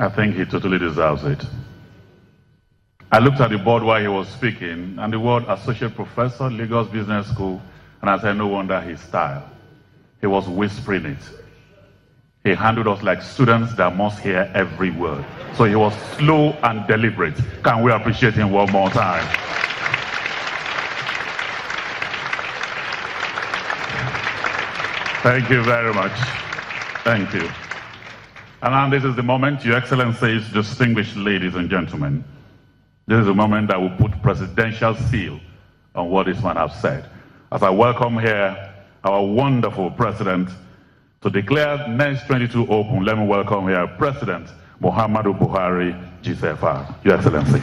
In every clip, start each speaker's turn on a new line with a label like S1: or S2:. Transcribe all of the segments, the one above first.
S1: I think he totally deserves it. I looked at the board while he was speaking, and the word associate professor, Lagos Business School, and I said, no wonder his style. He was whispering it. He handled us like students that must hear every word. So he was slow and deliberate. Can we appreciate him one more time? Thank you very much. Thank you. And now this is the moment, Your Excellencies, distinguished ladies and gentlemen. This is the moment that will put presidential seal on what this man has said. As I welcome here our wonderful president to declare next 22 open, let me welcome here President Muhammadu Buhari, GCFR. Your Excellency.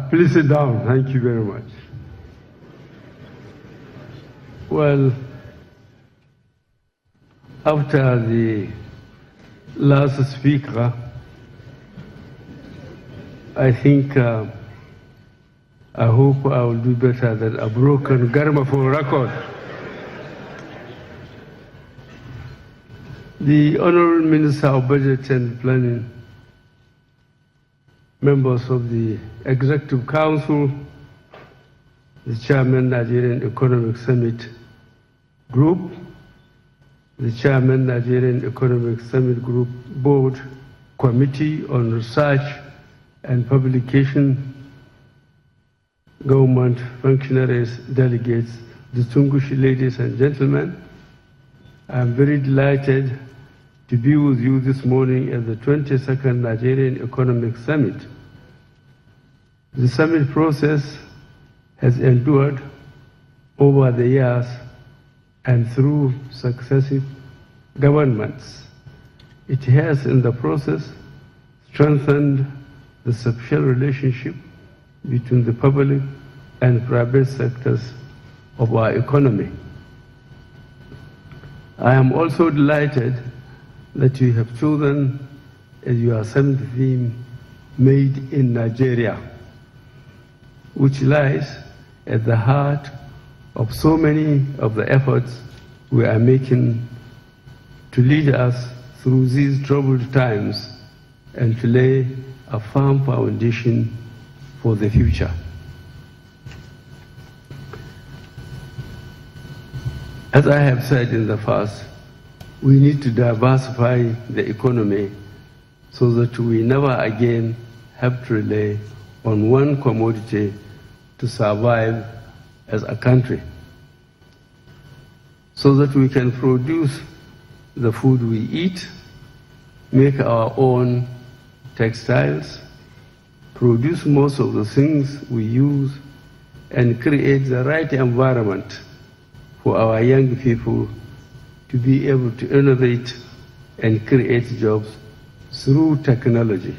S2: Please sit down. Thank you very much. Well, after the last speaker, I think I hope I will do better than a broken gramophone record. The Honorable Minister of Budget and Planning, members of the Executive Council, the Chairman, Nigerian Economic Summit Group, the Chairman, Nigerian Economic Summit Group Board Committee on Research and Publication, government functionaries, delegates, distinguished ladies and gentlemen, I am very delighted to be with you this morning at the 22nd Nigerian Economic Summit. The summit process has endured over the years and through successive governments. It has in the process strengthened the social relationship between the public and private sectors of our economy. I am also delighted that you have chosen as your summit theme, Made in Nigeria, which lies at the heart of so many of the efforts we are making to lead us through these troubled times and to lay a firm foundation for the future. As I have said in the past, we need to diversify the economy so that we never again have to rely on one commodity to survive as a country, so that we can produce the food we eat, make our own textiles, produce most of the things we use, and create the right environment for our young people to be able to innovate and create jobs through technology.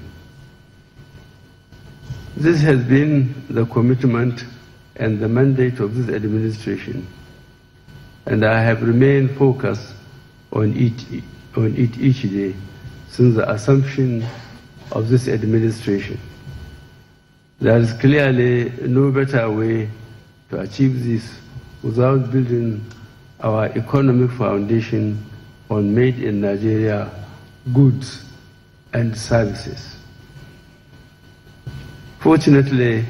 S2: This has been the commitment and the mandate of this administration, and I have remained focused on it each day since the assumption of this administration. There is clearly no better way to achieve this without building our economic foundation on made in Nigeria goods and services. Fortunately,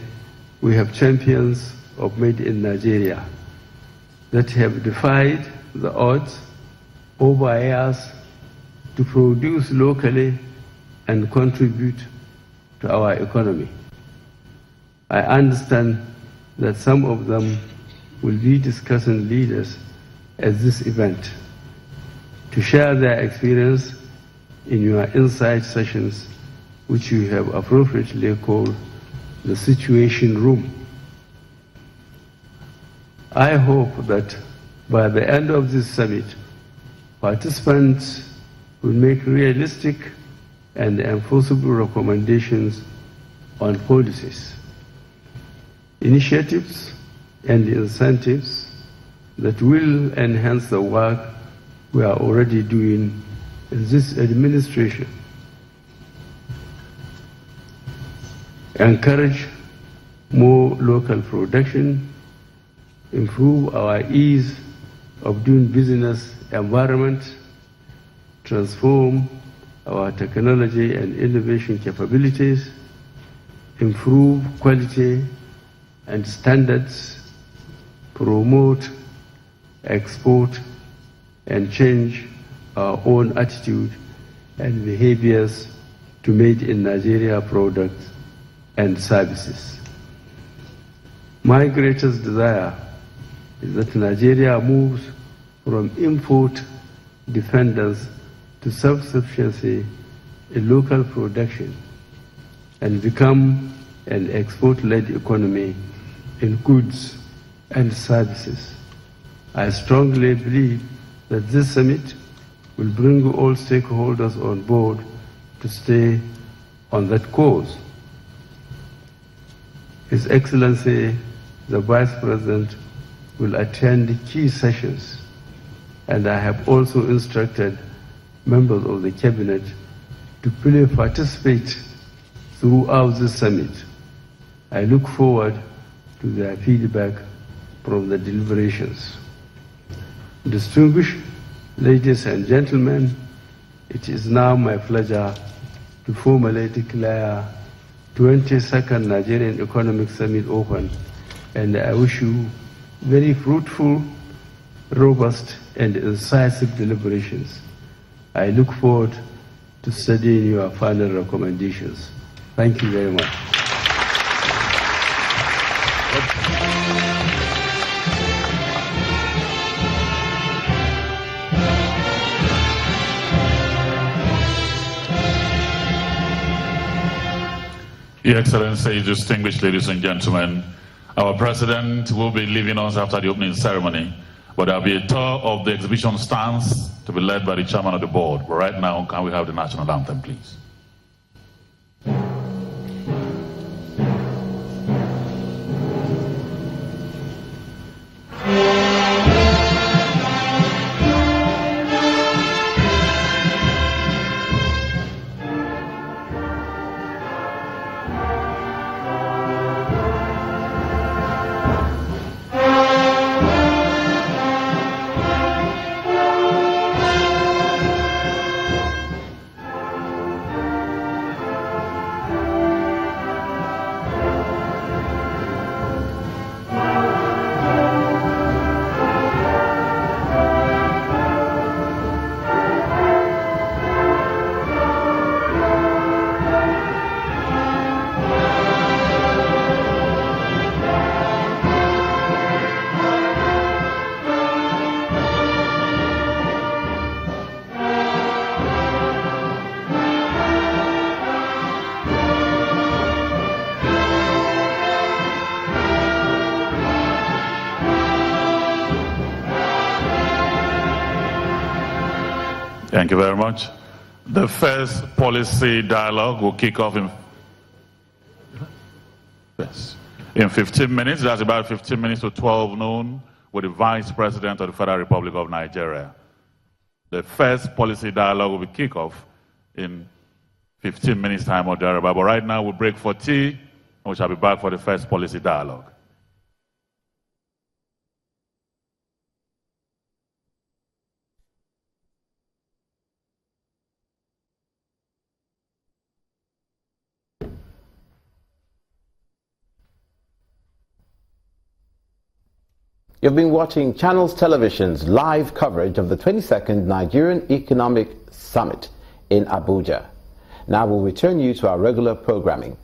S2: we have champions of made in Nigeria that have defied the odds over years to produce locally and contribute to our economy. I understand that some of them will be discussing leaders at this event to share their experience in your insight sessions, which you have appropriately called the Situation Room. I hope that by the end of this summit, participants will make realistic and enforceable recommendations on policies, initiatives, and incentives that will enhance the work we are already doing in this administration. Encourage more local production, improve our ease of doing business environment, transform our technology and innovation capabilities, improve quality and standards, promote export, and change our own attitude and behaviors to made in Nigeria products and services. My greatest desire is that Nigeria moves from import dependence to self-sufficiency in local production and become an export-led economy in goods and services. I strongly believe that this summit will bring all stakeholders on board to stay on that course. His Excellency, the Vice President, will attend key sessions, and I have also instructed members of the Cabinet to fully participate throughout the summit. I look forward to their feedback from the deliberations. Distinguished ladies and gentlemen, it is now my pleasure to formally declare 22nd Nigerian Economic Summit open, and I wish you very fruitful, robust, and incisive deliberations. I look forward to studying your final recommendations. Thank you very much.
S1: Your Excellency, distinguished ladies and gentlemen, our President will be leaving us after the opening ceremony, but there will be a tour of the exhibition stands to be led by the Chairman of the Board. But right now, can we have the national anthem, please? Thank you very much. The first policy dialogue will kick off in 15 minutes. That's about 15 minutes to 12 noon with the Vice President of the Federal Republic of Nigeria. The first policy dialogue will be kick off in 15 minutes time or thereabout. But right now we'll break for tea and we shall be back for the first policy dialogue.
S3: You've been watching Channels Television's live coverage of the 22nd Nigerian Economic Summit in Abuja. Now we'll return you to our regular programming.